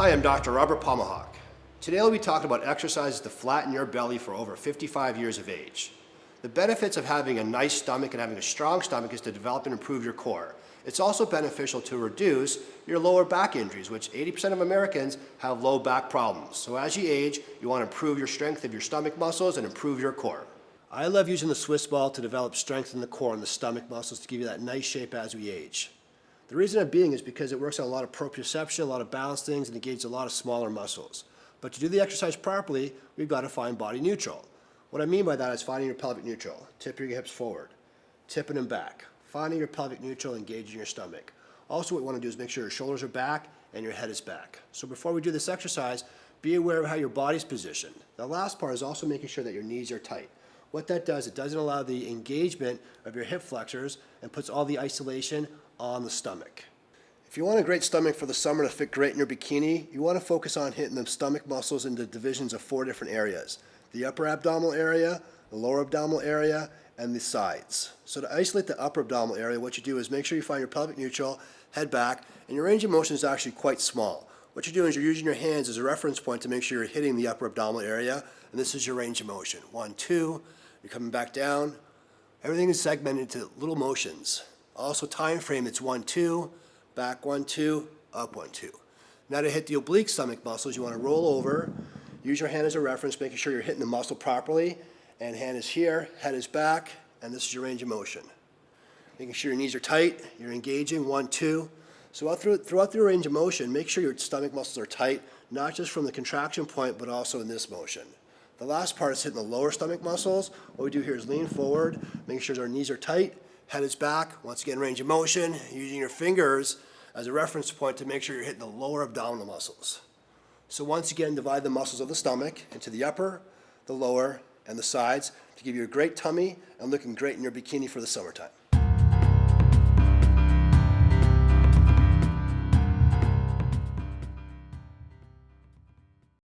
Hi, I'm Dr. Robert Pomahac. Today I'll be talking about exercises to flatten your belly for over 55 years of age. The benefits of having a nice stomach and having a strong stomach is to develop and improve your core. It's also beneficial to reduce your lower back injuries, which 80% of Americans have low back problems. So as you age, you want to improve your strength of your stomach muscles and improve your core. I love using the Swiss ball to develop strength in the core and the stomach muscles to give you that nice shape as we age. The reason of being is because it works on a lot of proprioception, a lot of balance things, and engages a lot of smaller muscles. But to do the exercise properly, we've got to find body neutral. What I mean by that is finding your pelvic neutral. Tip your hips forward, tipping them back. Finding your pelvic neutral, engaging your stomach. Also what you want to do is make sure your shoulders are back and your head is back. So before we do this exercise, be aware of how your body's positioned. The last part is also making sure that your knees are tight. What that does, it doesn't allow the engagement of your hip flexors and puts all the isolation on the stomach. If you want a great stomach for the summer to fit great in your bikini, you want to focus on hitting the stomach muscles into divisions of 4 different areas. The upper abdominal area, the lower abdominal area, and the sides. So to isolate the upper abdominal area, what you do is make sure you find your pelvic neutral, head back, and your range of motion is actually quite small. What you're doing is you're using your hands as a reference point to make sure you're hitting the upper abdominal area, and this is your range of motion. 1, 2, you're coming back down. Everything is segmented into little motions. Also time frame, it's 1, 2, back 1, 2, up 1, 2. Now to hit the oblique stomach muscles, you want to roll over, use your hand as a reference, making sure you're hitting the muscle properly, and hand is here, head is back, and this is your range of motion. Making sure your knees are tight, you're engaging, 1, 2. So throughout your range of motion, make sure your stomach muscles are tight, not just from the contraction point, but also in this motion. The last part is hitting the lower stomach muscles. What we do here is lean forward, making sure our knees are tight, head is back, once again range of motion, using your fingers as a reference point to make sure you're hitting the lower abdominal muscles. So once again, divide the muscles of the stomach into the upper, the lower, and the sides to give you a great tummy and looking great in your bikini for the summertime.